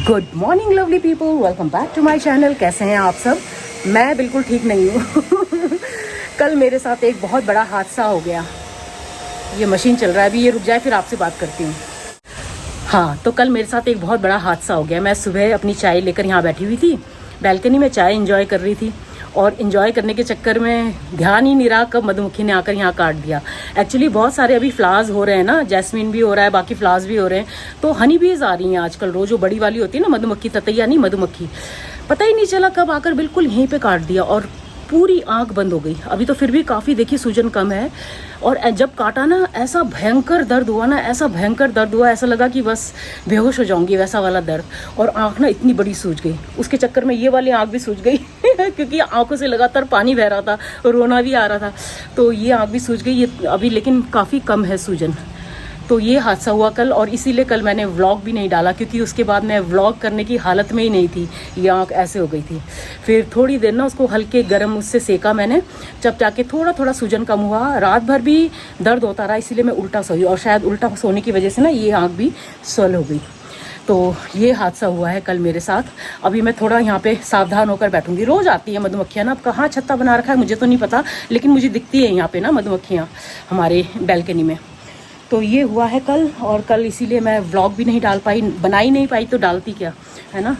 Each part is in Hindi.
Good morning lovely people, welcome back to my channel. कैसे हैं आप सब? मैं बिल्कुल ठीक नहीं हूँ। कल मेरे साथ एक बहुत बड़ा हादसा हो गया। ये मशीन चल रहा है, अभी ये रुक जाए फिर आपसे बात करती हूँ। हाँ, तो कल मेरे साथ एक बहुत बड़ा हादसा हो गया। मैं सुबह अपनी चाय लेकर यहाँ बैठी हुई थी, बैल्कनी में चाय एंजॉय कर रही थी और एंजॉय करने के चक्कर में ध्यान ही नहीं रहा कब मधुमक्खी ने आकर यहाँ काट दिया। एक्चुअली बहुत सारे अभी फ्लावर्स हो रहे हैं ना, जैस्मिन भी हो रहा है, बाकी फ्लावर्स भी हो रहे हैं, तो हनी बीज आ रही हैं आजकल रोज। जो बड़ी वाली होती है ना मधुमक्खी, ततैया नहीं मधुमक्खी, पता ही नहीं चला कब आकर बिल्कुल यहीं पे काट दिया और पूरी आंख बंद हो गई। अभी तो फिर भी काफ़ी देखिए सूजन कम है, और जब काटा ना ऐसा भयंकर दर्द हुआ ना, ऐसा भयंकर दर्द हुआ, ऐसा लगा कि बस बेहोश हो जाऊंगी वैसा वाला दर्द। और आंख ना इतनी बड़ी सूज गई, उसके चक्कर में ये वाली आंख भी सूज गई क्योंकि आंखों से लगातार पानी बह रहा था, रोना भी आ रहा था, तो ये आंख भी सूज गई। ये अभी लेकिन काफ़ी कम है सूजन। तो ये हादसा हुआ कल, और इसीलिए कल मैंने व्लॉग भी नहीं डाला, क्योंकि उसके बाद मैं व्लॉग करने की हालत में ही नहीं थी। ये आँख ऐसे हो गई थी। फिर थोड़ी देर ना उसको हल्के गर्म उससे सेका मैंने, जब जाके थोड़ा थोड़ा सूजन कम हुआ। रात भर भी दर्द होता रहा, इसीलिए मैं उल्टा सोई, और शायद उल्टा सोने की वजह से ना ये आँख भी स्वेल हो गई। तो ये हादसा हुआ है कल मेरे साथ। अभी मैं थोड़ा यहाँ पे सावधान होकर बैठूंगी। रोज़ आती है मधुमक्खियाँ ना, अब कहाँ छत्ता बना रखा है मुझे तो नहीं पता, लेकिन मुझे दिखती है यहाँ पे ना मधुमक्खियाँ हमारे बैल्कनी में। तो ये हुआ है कल, और कल इसीलिए मैं व्लॉग भी नहीं डाल पाई, बना ही नहीं पाई तो डालती क्या, है ना।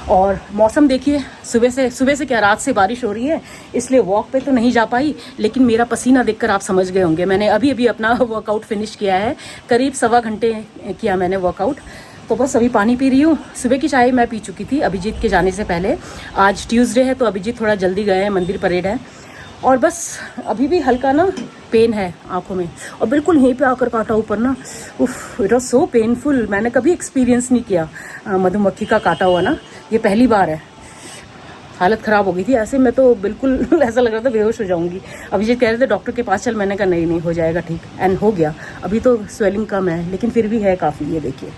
और मौसम देखिए, सुबह से क्या, रात से बारिश हो रही है, इसलिए वॉक पे तो नहीं जा पाई, लेकिन मेरा पसीना देखकर आप समझ गए होंगे। मैंने अभी अपना वर्कआउट फिनिश किया है, करीब 1.25 घंटे किया मैंने वर्कआउट। तो बस अभी पानी पी रही हूँ। सुबह की चाय मैं पी चुकी थी अभिजीत के जाने से पहले। आज ट्यूसडे है तो अभिजीत थोड़ा जल्दी गए हैं, मंदिर परेड है, और बस अभी भी हल्का ना पेन है आंखों में, और बिल्कुल यहीं पे आकर काटा ऊपर ना। उफ, इट वॉज सो पेनफुल। मैंने कभी एक्सपीरियंस नहीं किया मधुमक्खी का काटा हुआ ना, ये पहली बार है। हालत ख़राब हो गई थी, ऐसे मैं तो बिल्कुल ऐसा लग रहा था बेहोश हो जाऊंगी। अभी ये कह रहे थे डॉक्टर के पास चल, मैंने कहा नहीं हो जाएगा ठीक, एंड हो गया। अभी तो स्वेलिंग कम है, लेकिन फिर भी है काफ़ी, ये देखिए।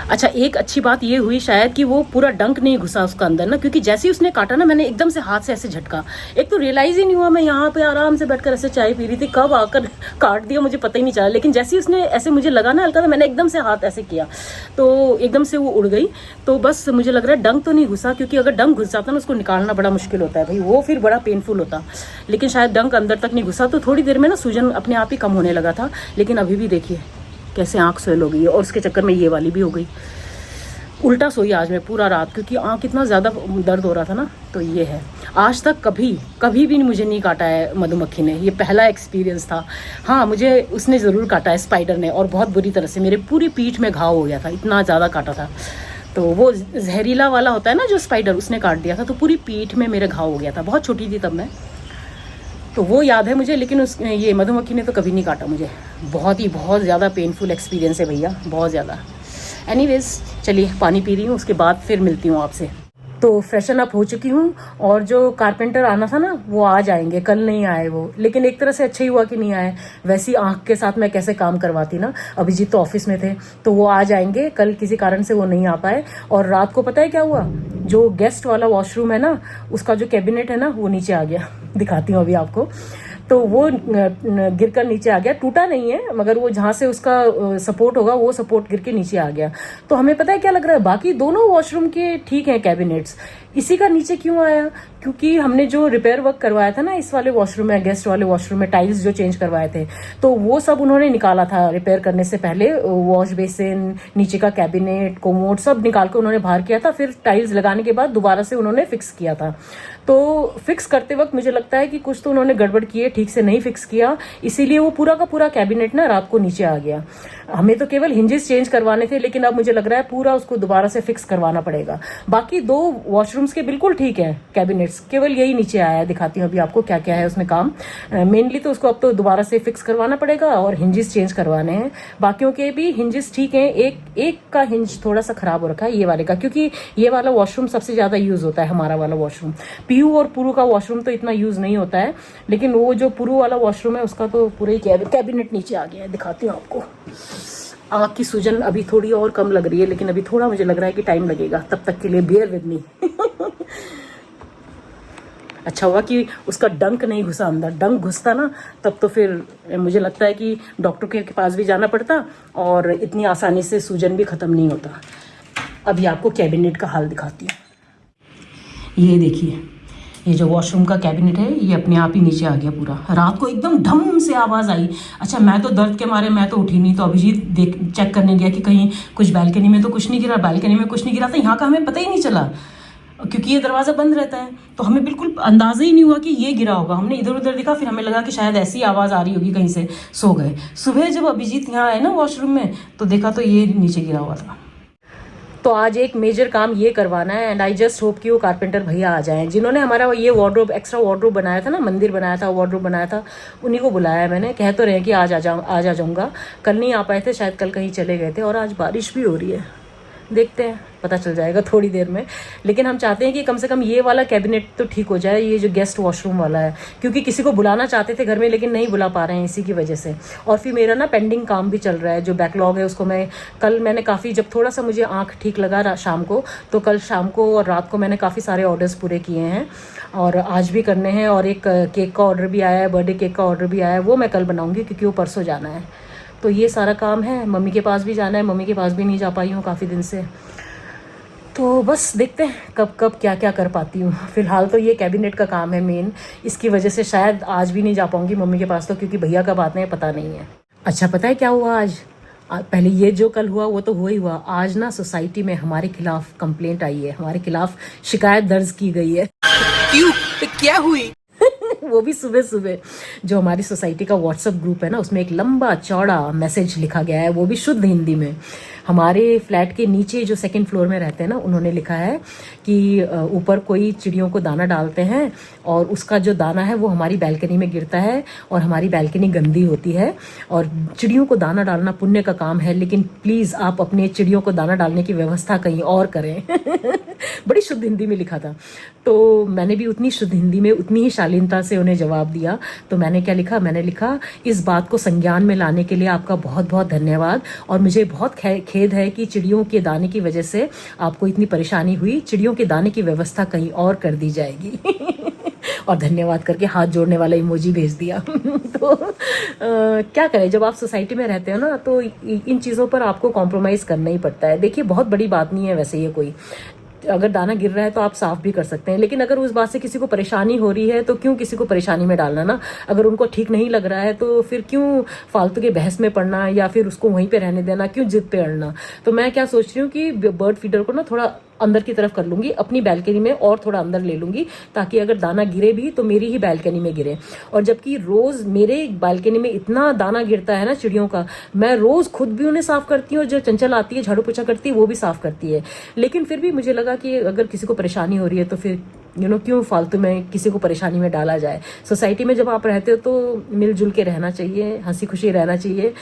अच्छा, एक अच्छी बात ये हुई शायद कि वो पूरा डंक नहीं घुसा उसका अंदर ना, क्योंकि जैसे ही उसने काटा ना, मैंने एकदम से हाथ से ऐसे झटका। एक तो रियलाइज ही नहीं हुआ, मैं यहाँ पे आराम से बैठकर ऐसे चाय पी रही थी, कब आकर काट दिया मुझे पता ही नहीं चला। लेकिन जैसे ही उसने ऐसे मुझे लगा ना हल्का, तो मैंने एकदम से हाथ ऐसे किया, तो एकदम से वो उड़ गई। तो बस मुझे लग रहा है डंक तो नहीं घुसा, क्योंकि अगर डंक घुस जाता ना, उसको निकालना बड़ा मुश्किल होता है भाई, वो फिर बड़ा पेनफुल होता। लेकिन शायद डंक अंदर तक नहीं घुसा, तो थोड़ी देर में ना सूजन अपने आप ही कम होने लगा था। लेकिन अभी भी देखिए कैसे आँख स्वेल हो गई है, और उसके चक्कर में ये वाली भी हो गई। उल्टा सोई आज मैं पूरा रात, क्योंकि आँख इतना ज़्यादा दर्द हो रहा था ना। तो ये है, आज तक कभी भी मुझे नहीं काटा है मधुमक्खी ने, ये पहला एक्सपीरियंस था। हाँ, मुझे उसने ज़रूर काटा है, स्पाइडर ने, और बहुत बुरी तरह से। मेरे पूरी पीठ में घाव हो गया था, इतना ज़्यादा काटा था। तो वो जहरीला वाला होता है ना जो स्पाइडर, उसने काट दिया था, तो पूरी पीठ में मेरे घाव हो गया था। बहुत छोटी थी तब मैं, तो वो याद है मुझे। लेकिन ये मधुमक्खी ने तो कभी नहीं काटा मुझे। बहुत ज़्यादा पेनफुल एक्सपीरियंस है भैया, बहुत ज़्यादा। एनीवेज, चलिए पानी पी रही हूँ, उसके बाद फिर मिलती हूँ आपसे। तो फ्रेशन अप हो चुकी हूँ, और जो कारपेंटर आना था ना, वो आ जाएंगे। कल नहीं आए वो, लेकिन एक तरह से अच्छा ही हुआ कि नहीं आए। वैसी आंख के साथ मैं कैसे काम करवाती ना। अभिजीत तो ऑफिस में थे, तो वो आ जाएंगे कल, किसी कारण से वो नहीं आ पाए। और रात को पता है क्या हुआ, जो गेस्ट वाला वॉशरूम है ना, उसका जो कैबिनेट है ना, वो नीचे आ गया। दिखाती हूँ अभी आपको। तो वो गिरकर नीचे आ गया, टूटा नहीं है, मगर वो जहाँ से उसका सपोर्ट होगा, वो सपोर्ट गिर के नीचे आ गया। तो हमें पता है क्या लग रहा है, बाकी दोनों वॉशरूम के ठीक हैं कैबिनेट्स, इसी का नीचे क्यों आया? क्योंकि हमने जो रिपेयर वर्क करवाया था ना इस वाले वॉशरूम में, गेस्ट वाले वॉशरूम में टाइल्स जो चेंज करवाए थे, तो वो सब उन्होंने निकाला था रिपेयर करने से पहले। वॉश बेसिन, नीचे का कैबिनेट, कोमोड, सब निकाल के उन्होंने बाहर किया था। फिर टाइल्स लगाने के बाद दोबारा से उन्होंने फिक्स किया था। तो फिक्स करते वक्त मुझे लगता है कि कुछ तो उन्होंने गड़बड़ की है, ठीक से नहीं फिक्स किया, इसीलिए वो पूरा का पूरा कैबिनेट ना रात को नीचे आ गया। हमें तो केवल हिंजेस चेंज करवाने थे, लेकिन अब मुझे लग रहा है पूरा उसको दोबारा से फिक्स करवाना पड़ेगा। बाकी दो वॉशरूम्स के बिल्कुल ठीक है कैबिनेट्स, केवल यही नीचे आया है। दिखाती हूँ अभी आपको क्या क्या है उसमें काम। मेनली तो उसको अब तो दोबारा से फिक्स करवाना पड़ेगा, और हिंजेस चेंज करवाने हैं। बाकियों के भी हिंजेस ठीक है, एक का हिंज थोड़ा सा खराब हो रखा है, ये वाले का, क्योंकि ये वाला वॉशरूम सबसे ज्यादा यूज होता है, हमारा वाला वॉशरूम। पीयू और पुरु का वॉशरूम तो इतना यूज नहीं होता है, लेकिन वो जो पुरु वाला वॉशरूम है उसका तो पूरे कैबिनेट नीचे आ गया है। दिखाती हूँ आपको। आँख की सूजन अभी थोड़ी और कम लग रही है, लेकिन अभी थोड़ा मुझे लग रहा है कि टाइम लगेगा, तब तक के लिए बियर विद मी। अच्छा हुआ कि उसका डंक नहीं घुसा अंदर। डंक घुसता ना तब तो फिर मुझे लगता है कि डॉक्टर के पास भी जाना पड़ता और इतनी आसानी से सूजन भी ख़त्म नहीं होता। अभी आपको कैबिनेट का हाल दिखाती हूँ। ये देखिए, ये जो वॉशरूम का कैबिनेट है ये अपने आप ही नीचे आ गया पूरा। रात को एकदम ढम से आवाज़ आई। अच्छा, मैं तो दर्द के मारे मैं तो उठी नहीं, तो अभिजीत देख चेक करने गया कि कहीं कुछ बालकनी में तो कुछ नहीं गिरा। बालकनी में कुछ नहीं गिरा था, यहाँ का हमें पता ही नहीं चला क्योंकि ये दरवाज़ा बंद रहता है, तो हमें बिल्कुल अंदाज़ा ही नहीं हुआ कि ये गिरा होगा। हमने इधर उधर देखा, फिर हमें लगा कि शायद ऐसी आवाज़ आ रही होगी कहीं से, सो गए। सुबह जब अभिजीत यहाँ आए ना वॉशरूम में तो देखा तो ये नीचे गिरा हुआ था। तो आज एक मेजर काम ये करवाना है एंड आई जस्ट होप कि वो कारपेंटर भैया आ जाएं जिन्होंने हमारा ये वार्डरोब, एक्स्ट्रा वार्डरोब बनाया था ना, मंदिर बनाया था, वार्डरोब बनाया था, उन्हीं को बुलाया है मैंने। कह तो रहे कि आज आ जाऊँगा। कल नहीं आ पाए थे, शायद कल कहीं चले गए थे, और आज बारिश भी हो रही है। देखते हैं, पता चल जाएगा थोड़ी देर में। लेकिन हम चाहते हैं कि कम से कम ये वाला कैबिनेट तो ठीक हो जाए, ये जो गेस्ट वॉशरूम वाला है, क्योंकि किसी को बुलाना चाहते थे घर में लेकिन नहीं बुला पा रहे हैं इसी की वजह से। और फिर मेरा ना पेंडिंग काम भी चल रहा है, जो बैकलॉग है उसको मैंने काफ़ी, जब थोड़ा सा मुझे आँख ठीक लगा शाम को, तो कल शाम को और रात को मैंने काफ़ी सारे ऑर्डर्स पूरे किए हैं और आज भी करने हैं। और एक केक का ऑर्डर भी आया है, बर्थडे केक का ऑर्डर भी आया है, वो मैं कल बनाऊँगी क्योंकि वो परसों जाना है। तो ये सारा काम है। मम्मी के पास भी जाना है, मम्मी के पास भी नहीं जा पाई हूँ काफ़ी दिन से। तो बस देखते हैं कब क्या क्या कर पाती हूँ। फिलहाल तो ये कैबिनेट का काम है मेन, इसकी वजह से शायद आज भी नहीं जा पाऊँगी मम्मी के पास, तो क्योंकि भैया कब आते हैं पता नहीं है। अच्छा, पता है क्या हुआ आज? पहले ये जो कल हुआ वो तो हुआ ही हुआ। आज ना सोसाइटी में हमारे खिलाफ कंप्लेंट आई है, हमारे खिलाफ शिकायत दर्ज की गई है। क्यों? तो क्या हुई? वो भी सुबह सुबह। जो हमारी सोसाइटी का व्हाट्सएप ग्रुप है ना, उसमें एक लंबा चौड़ा मैसेज लिखा गया है, वो भी शुद्ध हिंदी में। हमारे फ्लैट के नीचे जो सेकंड फ्लोर में रहते हैं ना, उन्होंने लिखा है कि ऊपर कोई चिड़ियों को दाना डालते हैं और उसका जो दाना है वो हमारी बैल्कनी में गिरता है और हमारी बैल्कनी गंदी होती है। और चिड़ियों को दाना डालना पुण्य का काम है, लेकिन प्लीज़ आप अपने चिड़ियों को दाना डालने की व्यवस्था कहीं और करें। बड़ी शुद्ध हिंदी में लिखा था। तो मैंने भी उतनी शुद्ध हिंदी में, उतनी ही शालीनता से उन्हें जवाब दिया। तो मैंने क्या लिखा? मैंने लिखा, इस बात को संज्ञान में लाने के लिए आपका बहुत बहुत धन्यवाद, और मुझे बहुत खेद है कि चिड़ियों के दाने की वजह से आपको इतनी परेशानी हुई। चिड़ियों के दाने की व्यवस्था कहीं और कर दी जाएगी। और धन्यवाद करके हाथ जोड़ने वाला इमोजी भेज दिया। तो क्या करें, जब आप सोसाइटी में रहते हो ना, तो इन चीज़ों पर आपको कॉम्प्रोमाइज़ करना ही पड़ता है। देखिए, बहुत बड़ी बात नहीं है वैसे ये कोई, अगर दाना गिर रहा है तो आप साफ भी कर सकते हैं, लेकिन अगर उस बात से किसी को परेशानी हो रही है तो क्यों किसी को परेशानी में डालना ना। अगर उनको ठीक नहीं लग रहा है तो फिर क्यों फालतू के बहस में पड़ना, या फिर उसको वहीं पे रहने देना, क्यों जिद पे अड़ना। तो मैं क्या सोच रही हूँ कि बर्ड फीडर को ना थोड़ा अंदर की तरफ कर लूंगी, अपनी बैल्कनी में और थोड़ा अंदर ले लूंगी, ताकि अगर दाना गिरे भी तो मेरी ही बैल्कनी में गिरे। और जबकि रोज मेरे बैल्कनी में इतना दाना गिरता है ना चिड़ियों का, मैं रोज खुद भी उन्हें साफ करती हूँ, जो चंचल आती है झाड़ू पोछा करती है वो भी साफ करती है। लेकिन फिर भी मुझे लगा कि अगर किसी को परेशानी हो रही है तो फिर क्यों फालतू में किसी को परेशानी में डाला जाए। सोसाइटी में जब आप रहते हो तो मिलजुल के रहना चाहिए, हंसी खुशी रहना चाहिए।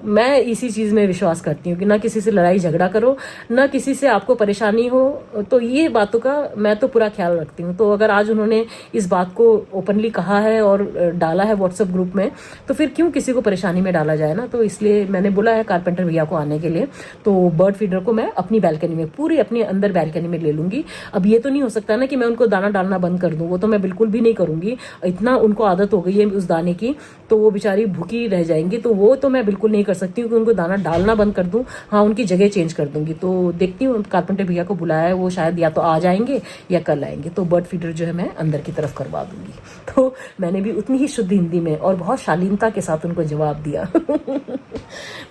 मैं इसी चीज़ में विश्वास करती हूँ कि ना किसी से लड़ाई झगड़ा करो, ना किसी से आपको परेशानी हो। तो ये बातों का मैं तो पूरा ख्याल रखती हूँ। तो अगर आज उन्होंने इस बात को ओपनली कहा है और डाला है व्हाट्सएप ग्रुप में, तो फिर क्यों किसी को परेशानी में डाला जाए ना। तो इसलिए मैंने बोला है कारपेंटर भैया को आने के लिए। तो बर्ड फीडर को मैं अपनी बैल्कनी में, पूरी अपने अंदर बैल्कनी में ले लूँगी। अब ये तो नहीं हो सकता ना कि मैं उनको दाना डालना बंद कर दूँ, वो तो मैं बिल्कुल भी नहीं करूँगी। इतना उनको आदत हो गई है उस दाने की, तो वो बेचारी भूखी रह जाएंगी। तो वो तो मैं बिल्कुल नहीं कर सकती हूँ कि उनको दाना डालना बंद कर दूँ। हाँ, उनकी जगह चेंज कर दूंगी। तो देखती हूँ, कारपेंटर भैया को बुलाया है, वो शायद या तो आ जाएंगे या कल आएंगे। तो बर्ड फीडर जो है मैं अंदर की तरफ करवा दूंगी। तो मैंने भी उतनी ही शुद्ध हिंदी में और बहुत शालीनता के साथ उनको जवाब दिया।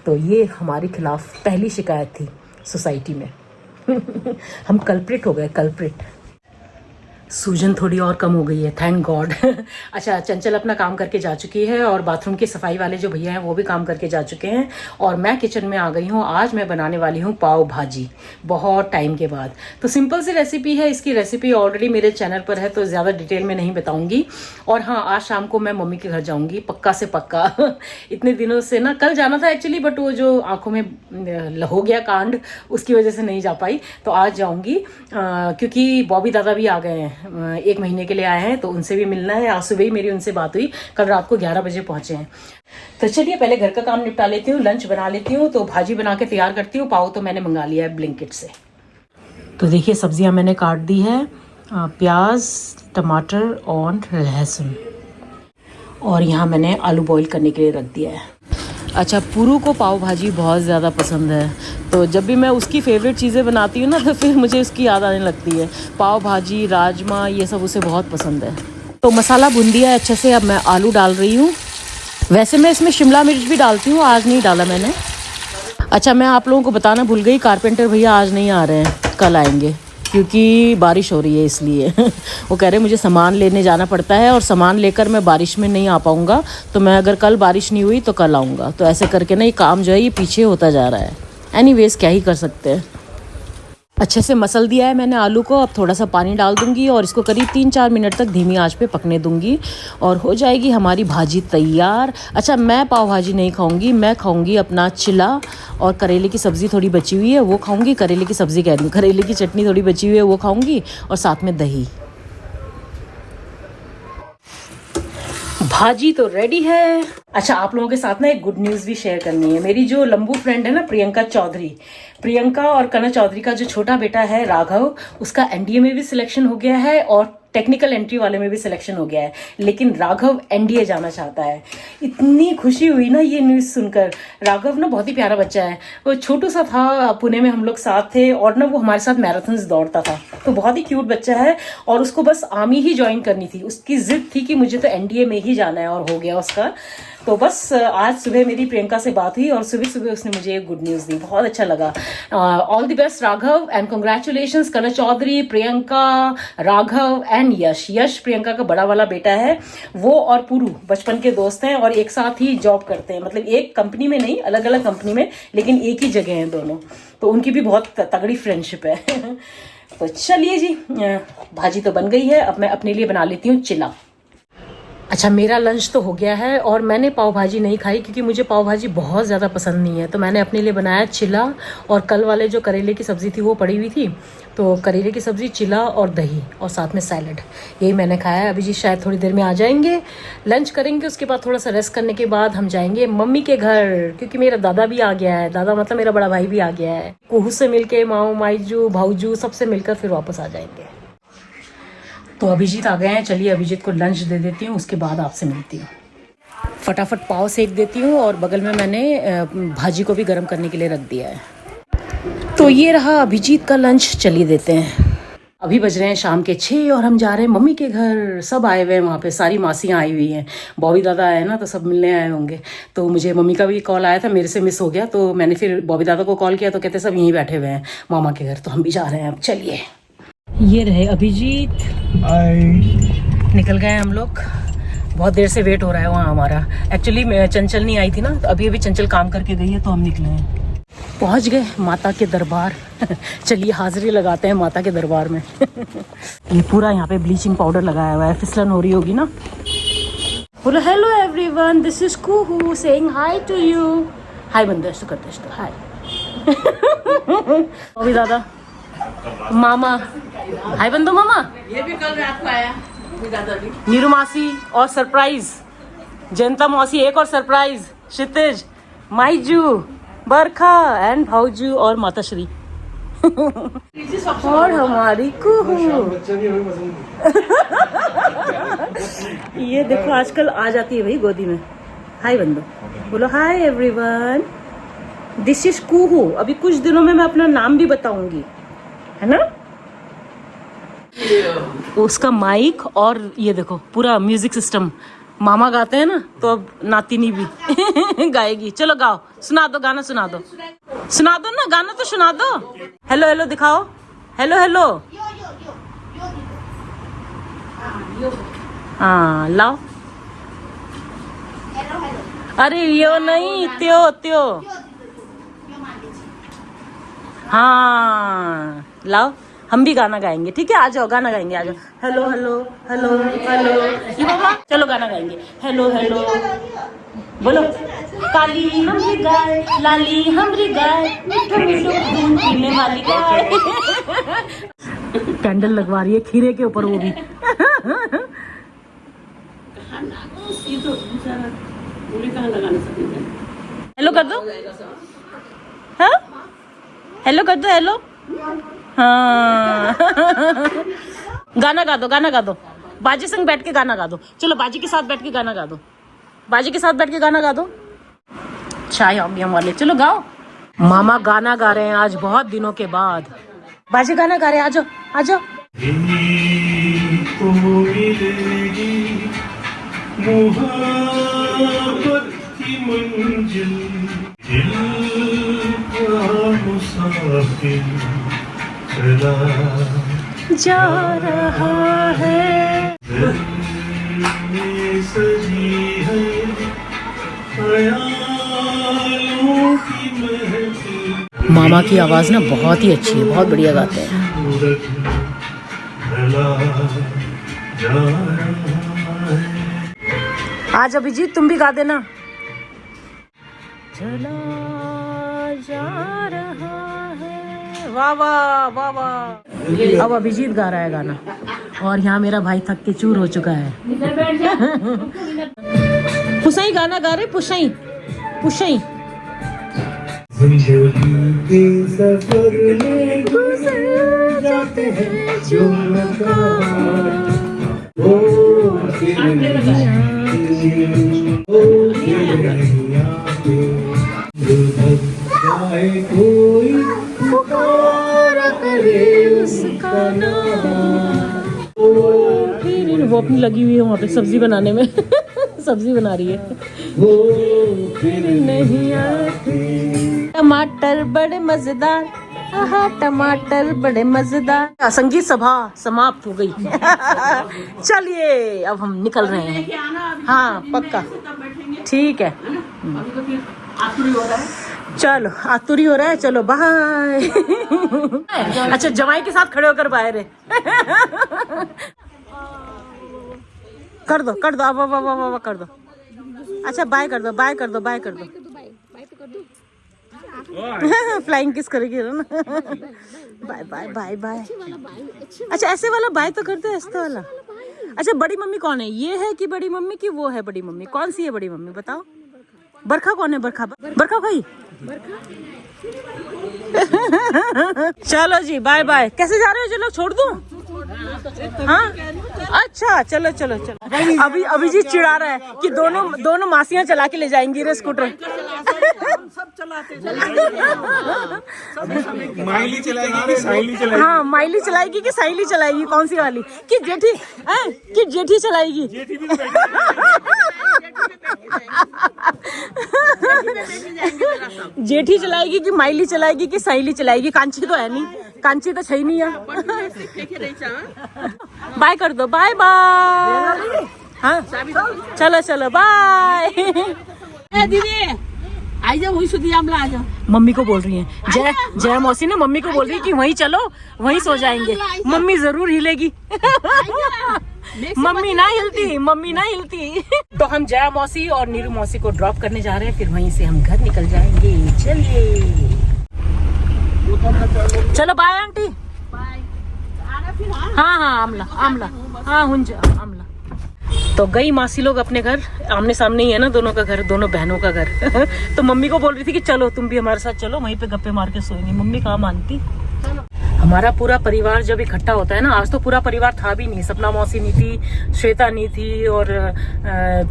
तो ये हमारे खिलाफ पहली शिकायत थी सोसाइटी में। हम कल्प्रिट हो गए, कल्प्रिट। सूजन थोड़ी और कम हो गई है, थैंक गॉड। अच्छा, चंचल अपना काम करके जा चुकी है और बाथरूम की सफाई वाले जो भैया हैं वो भी काम करके जा चुके हैं, और मैं किचन में आ गई हूँ। आज मैं बनाने वाली हूँ पाव भाजी, बहुत टाइम के बाद। तो सिंपल सी रेसिपी है, इसकी रेसिपी ऑलरेडी मेरे चैनल पर है, तो ज़्यादा डिटेल में नहीं बताऊंगी। और हाँ, आज शाम को मैं मम्मी के घर जाऊँगी, पक्का से पक्का। इतने दिनों से ना, कल जाना था एक्चुअली, बट वो जो आँखों में हो गया कांड, उसकी वजह से नहीं जा पाई। तो आज जाऊँगी, क्योंकि बॉबी दादा भी आ गए हैं, 1 महीने के लिए आए हैं, तो उनसे भी मिलना है। आज सुबह ही मेरी उनसे बात हुई, कल रात को 11 बजे पहुंचे हैं। तो चलिए पहले घर का काम निपटा लेती हूँ, लंच बना लेती हूँ। तो भाजी बना के तैयार करती हूँ। पाव तो मैंने मंगा लिया है ब्लिंकिट से। तो देखिए, सब्जियां मैंने काट दी है। प्याज, टमाटर और लहसुन, और यहाँ मैंने आलू बॉईल करने के लिए रख दिया है। अच्छा, पुरू को पाव भाजी बहुत ज़्यादा पसंद है, तो जब भी मैं उसकी फेवरेट चीज़ें बनाती हूँ ना तो फिर मुझे उसकी याद आने लगती है। पाव भाजी, राजमा, ये सब उसे बहुत पसंद है। तो मसाला भून दिया है अच्छे से, अब मैं आलू डाल रही हूँ। वैसे मैं इसमें शिमला मिर्च भी डालती हूँ, आज नहीं डाला मैंने। अच्छा, मैं आप लोगों को बताना भूल गई, कारपेंटर भैया आज नहीं आ रहे हैं, कल आएंगे, क्योंकि बारिश हो रही है इसलिए। वो कह रहे मुझे सामान लेने जाना पड़ता है और सामान लेकर मैं बारिश में नहीं आ पाऊँगा, तो मैं अगर कल बारिश नहीं हुई तो कल आऊँगा। तो ऐसे करके ना ये काम जो है ये पीछे होता जा रहा है। एनीवेज, क्या ही कर सकते हैं। अच्छे से मसल दिया है मैंने आलू को, अब थोड़ा सा पानी डाल दूंगी और इसको करीब 3-4 मिनट तक धीमी आंच पे पकने दूंगी और हो जाएगी हमारी भाजी तैयार। अच्छा, मैं पाव भाजी नहीं खाऊंगी, मैं खाऊंगी अपना चिला, और करेले की सब्ज़ी थोड़ी बची हुई है वो खाऊंगी। करेले की सब्ज़ी कह रही हूँ, करेले की चटनी थोड़ी बची हुई है वो खाऊंगी, और साथ में दही। भाजी तो रेडी है। अच्छा, आप लोगों के साथ ना एक गुड न्यूज़ भी शेयर करनी है। मेरी जो लंबू फ्रेंड है ना, प्रियंका चौधरी, प्रियंका और कनक चौधरी का जो छोटा बेटा है राघव, उसका एनडीए में भी सिलेक्शन हो गया है और टेक्निकल एंट्री वाले में भी सिलेक्शन हो गया है, लेकिन राघव एनडीए जाना चाहता है। इतनी खुशी हुई ना ये न्यूज़ सुनकर। राघव ना बहुत ही प्यारा बच्चा है, वो छोटू सा था, पुणे में हम लोग साथ थे, और ना वो हमारे साथ मैराथन्स दौड़ता था, तो बहुत ही क्यूट बच्चा है। और उसको बस आर्मी ही ज्वाइन करनी थी, उसकी जिद थी कि मुझे तो एनडीए में ही जाना है, और हो गया उसका। तो बस आज सुबह मेरी प्रियंका से बात हुई और सुबह सुबह उसने मुझे एक गुड न्यूज़ दी, बहुत अच्छा लगा। All the best Raghav, and congratulations Kanak Chaudhary, Priyanka, Raghav and Yash. Yash Priyanka का बड़ा वाला बेटा है, वो और पुरू बचपन के दोस्त हैं और एक साथ ही जॉब करते हैं, मतलब एक कंपनी में नहीं, अलग अलग कंपनी में, लेकिन एक ही जगह हैं दोनों। तो उनकी भी बहुत तगड़ी फ्रेंडशिप है। तो चलिए जी, भाजी तो बन गई है, अब मैं अपने लिए बना लेती हूँ चिला। अच्छा, मेरा लंच तो हो गया है और मैंने पाव भाजी नहीं खाई क्योंकि मुझे पाव भाजी बहुत ज़्यादा पसंद नहीं है, तो मैंने अपने लिए बनाया चिला, और कल वाले जो करेले की सब्ज़ी थी वो पड़ी हुई थी, तो करेले की सब्ज़ी, चिला और दही, और साथ में सैलड, यही मैंने खाया है। अभी जी शायद थोड़ी देर में आ जाएंगे, लंच करेंगे, उसके बाद थोड़ा सा रेस्ट करने के बाद हम जाएंगे मम्मी के घर, क्योंकि मेरा दादा भी आ गया है। दादा मतलब मेरा बड़ा भाई भी आ गया है। कुहू से मिलके, माऊ, माईजू, भाऊजू सबसे मिलकर फिर वापस आ जाएंगे। तो अभिजीत आ गए हैं, चलिए अभिजीत को लंच दे देती हूँ, उसके बाद आपसे मिलती हूँ। फटाफट पाव सेक देती हूँ, और बगल में मैंने भाजी को भी गर्म करने के लिए रख दिया है। तो ये रहा अभिजीत का लंच, चलिए देते हैं। अभी बज रहे हैं शाम के 6 और हम जा रहे हैं मम्मी के घर। सब आए हुए हैं वहाँ पे, सारी मासियाँ आई हुई हैं, बॉबी दादा आए ना, तो सब मिलने आए होंगे। तो मुझे मम्मी का भी कॉल आया था, मेरे से मिस हो गया, तो मैंने फिर बॉबी दादा को कॉल किया, तो कहते सब यहीं बैठे हुए हैं मामा के घर, तो हम भी जा रहे हैं अब। चलिए, ये रहे अभिजीत, निकल गए हम लोग। बहुत देर से वेट हो रहा है वहाँ हमारा। एक्चुअली चंचल नहीं आई थी ना, तो अभी चंचल काम करके गई है, तो हम निकले हैं। पहुँच गए माता के दरबार। चलिए हाजिरी लगाते हैं माता के दरबार में। ये पूरा यहाँ पे ब्लीचिंग पाउडर लगाया हुआ है, फिसलन हो रही होगी ना। बोलो hello everyone, this is Kuhu saying hi to you. Hi बंदो, ऐसे करते हैं, हाय। अभी दादा, मामा, हाय बंदो मामा। ये भी कल रात को आया, दादा भी। नीरू मासी और सरप्राइज, जयंता मौसी एक और सरप्राइज, क्षितिज, माईजू, बरखा एंड भाऊजू और माताश्री। और हमारी कुहू। ये देखो आजकल आ जाती है भाई गोदी में। हाय बंदो, बोलो हाय एवरीवन, दिस इज कुहू। अभी कुछ दिनों में मैं अपना नाम भी बताऊंगी, है ना। उसका माइक और ये देखो पूरा म्यूजिक सिस्टम, मामा गाते हैं ना, तो अब नातिनी भी गाएगी। चलो गाओ, सुना दो गाना, सुना दो, सुना दो ना गाना, तो सुना दो। हेलो हेलो दिखाओ, हेलो हेलो। हाँ लाओ। अरे यो नहीं, त्यो त्यो। हाँ लाओ, हम भी गाना गाएंगे, ठीक है। आ जाओ, गाना गाएंगे, आ जाओ। हेलो हेलो हेलो हेलो, ये बाबा चलो गाना गाएंगे। हेलो हेलो बोलो। काली हमरी गाय, लाली हमरी गाय, मीठो मीठो दूध पीने वाली गाय। कैंडल लगवा रही है खीरे के ऊपर, वो भी। हेलो कर दो, हाँ हेलो कर दो, हेलो। हाँ गाना गा दो, गाना गा दो, बाजी संग बैठ के गाना गा दो। चलो बाजी के साथ बैठ के गाना गा दो, बाजी के साथ बैठ के गाना गा दो। चाय हम वाले, चलो गाओ। मामा गाना गा रहे हैं आज बहुत दिनों के बाद। बाजी गाना गा रहे हैं, आ जाओ आ जाओ। जा रहा है मामा की आवाज ना बहुत ही अच्छी है, बहुत बढ़िया गाते हैं। आज अभिजीत तुम भी गा देना। चला जा रहा है, वाह वाह वाह वाह। अब अभिजीत गा रहा है गाना और यहाँ मेरा भाई थक के चूर हो चुका है। पुसाई गाना गा रहे, पुसाई पुसाई। सफर में गुजर जाते हैं जो कोई पुकारा करे उसका नाम। वो अपनी लगी हुई है वहाँ पे सब्जी बनाने में सब्जी बना रही है। वो फिर नहीं आती। टमाटर बड़े मजेदार, टमाटर बड़े मजेदार। संगीत सभा समाप्त हो गई। चलिए अब हम निकल रहे हैं। हाँ पक्का, ठीक है। चलो आतुरी हो रहा है, चलो बाय। अच्छा जमाई के साथ खड़े होकर बाहर है। कर दो अब अब कर दो। अच्छा बाय कर दो, बाय कर दो, बाय कर दो। फ्लाइंग किस करेगी ना। Bye bye bye bye. अच्छा ऐसे वाला बाय तो करते हैं, ऐसे वाला। अच्छा बड़ी मम्मी कौन है? ये है कि बड़ी मम्मी की वो है बड़ी मम्मी? कौन सी है बड़ी मम्मी बताओ? बरखा कौन है? बरखा भाई। चलो जी बाय बाय। कैसे जा रहे हो? चलो छोड़ दूं? हाँ अच्छा चलो चलो चलो। अभी जी चिढ़ा रहा है कि दोनों मासियां चला के ले जाएंगी रे स्कूटर। सब चलाते माइली चलाएगी कि साइली चलाएगी? हाँ माइली चलाएगी कि साइली चलाएगी? कौन सी वाली? कि जेठी चलाएगी? जेठी चलाएगी कि माइली चलाएगी कि साइली चलाएगी? कांची तो है नहीं, कांची तो है नहीं है। बाय कर दो, बाय बाय। हाँ चलो चलो बाय। दीदी आई जाओ, वही सुधी आमला आ जाओ। मम्मी को बोल रही है जय मौसी ने मम्मी को बोल रही है कि वहीं चलो, वहीं सो जाएंगे। मम्मी जरूर हिलेगी। मम्मी ना हिलती। तो हम जया मौसी और नीरू मौसी को ड्रॉप करने जा रहे हैं, फिर वहीं से हम घर निकल जाएंगे। चलिए चलो बाय आंटी। हाँ आमला हाँ हुंजा आमला। तो गई मासी लोग अपने घर, आमने सामने ही है ना दोनों का घर, दोनों बहनों का घर। तो मम्मी को बोल रही थी कि चलो तुम भी हमारे साथ चलो, वहीं पे गप्पे मार के सोएंगे। मम्मी कहाँ मानती। हमारा पूरा परिवार जब इकट्ठा होता है ना, आज तो पूरा परिवार था भी नहीं। सपना मौसी नहीं थी, श्वेता नहीं थी और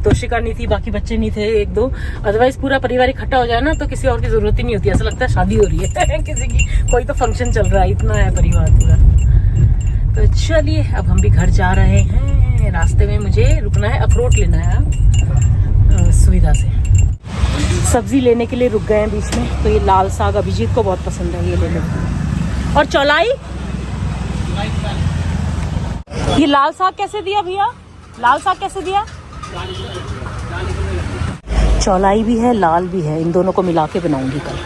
तोशिका नहीं थी, बाकी बच्चे नहीं थे एक दो। अदरवाइज पूरा परिवार इकट्ठा हो जाए ना तो किसी और की जरूरत ही नहीं होती। ऐसा लगता है शादी हो रही है किसी की, कोई तो फंक्शन चल रहा है। इतना है परिवार पूरा। तो चलिए अब हम भी घर जा रहे हैं। रास्ते में मुझे रुकना है, अखरोट लेना है सुविधा से। सब्जी लेने के लिए रुक गए हैं बीच में। तो ये लाल साग अभिजीत को बहुत पसंद है, ये ले लेते। और चौलाई, ये लाल साग कैसे दिया भैया? लाल साग कैसे दिया? चौलाई भी है, लाल भी है, इन दोनों को मिला के बनाऊंगी कल।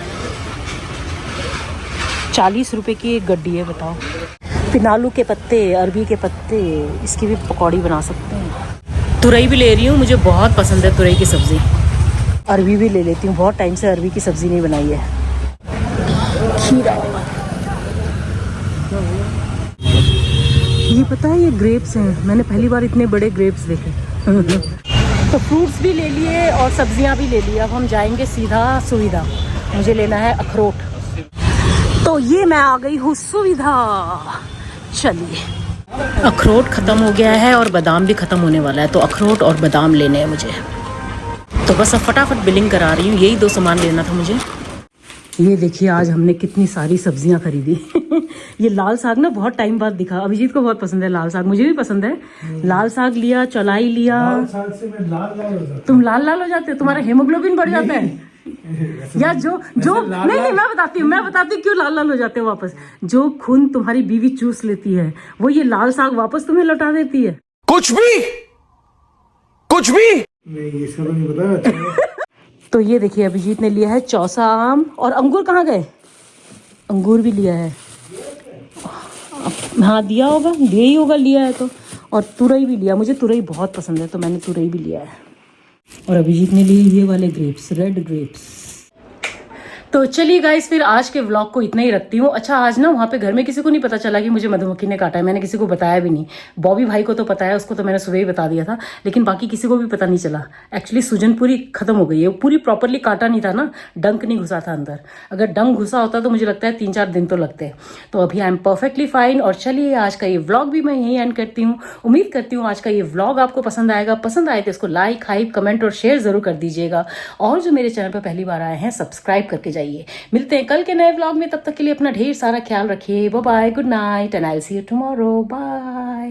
40 रुपए की एक गड्डी है, बताओ। पिनालू के पत्ते, अरबी के पत्ते, इसकी भी पकौड़ी बना सकते हैं। तुरई भी ले रही हूँ, मुझे बहुत पसंद है तुरई की सब्जी। अरबी भी ले लेती हूँ, बहुत टाइम से अरबी की सब्जी नहीं बनाई है। खीरा, ये पता है ये ग्रेप्स हैं, मैंने पहली बार इतने बड़े ग्रेप्स देखे। तो फ्रूट्स भी ले लिए और सब्जियां भी ले ली। अब हम जाएंगे सीधा सुविधा, मुझे लेना है अखरोट। तो ये मैं आ गई हूँ सुविधा। चलिए अखरोट ख़त्म हो गया है और बादाम भी ख़त्म होने वाला है, तो अखरोट और बादाम लेने हैं मुझे। तो बस अब फटाफट बिलिंग करा रही हूँ, यही 2 सामान लेना था मुझे। ये देखिए आज हमने कितनी सारी सब्जियां खरीदी। ये लाल साग ना बहुत टाइम बाद दिखा, अभिजीत को बहुत पसंद है लाल साग, मुझे भी पसंद है। लाल साग लिया, चौलाई लिया। साग से मैं लाल लाल हो जाता तुम लाल लाल हो जाते हो, तुम्हारा हेमोग्लोबिन बढ़ जाता है। या जो नहीं मैं बताती हूँ क्यों लाल लाल हो जाते हो वापस। जो खून तुम्हारी बीवी चूस लेती है वो ये लाल साग वापस तुम्हें लौटा देती है। कुछ भी नहीं, इसका तो नहीं पता। अच्छा तो ये देखिए अभिजीत ने लिया है चौसा आम, और अंगूर कहाँ गए? अंगूर भी लिया है। हाँ दिया होगा, दिया ही होगा, लिया है तो। और तुरई भी लिया, मुझे तुरई बहुत पसंद है तो मैंने तुरई भी लिया है। और अभिजीत ने लिए ये वाले ग्रेप्स, रेड ग्रेप्स। तो चलिए गाइस, फिर आज के व्लॉग को इतना ही रखती हूँ। अच्छा आज ना वहाँ पे घर में किसी को नहीं पता चला कि मुझे मधुमक्खी ने काटा है, मैंने किसी को बताया भी नहीं। बॉबी भाई को तो पता है, उसको तो मैंने सुबह ही बता दिया था, लेकिन बाकी किसी को भी पता नहीं चला। एक्चुअली सूजन पूरी खत्म हो गई है, पूरी प्रॉपरली काटा नहीं था ना, डंक नहीं घुसा था अंदर। अगर डंक घुसा होता तो मुझे लगता है 3-4 दिन तो लगते। तो अभी आई एम परफेक्टली फाइन। और चलिए आज का ये व्लॉग भी मैं यहीं एंड करती हूँ। उम्मीद करती हूँ आज का ये व्लॉग आपको पसंद आएगा। पसंद आए तो इसको लाइक, हाइप, कमेंट और शेयर जरूर कर दीजिएगा। और जो मेरे चैनल पर पहली बार आए हैं सब्सक्राइब करके जाइए। मिलते हैं कल के नए व्लॉग में, तब तक के लिए अपना ढेर सारा ख्याल रखिए। Bye bye, good night and I will see you tomorrow. Bye.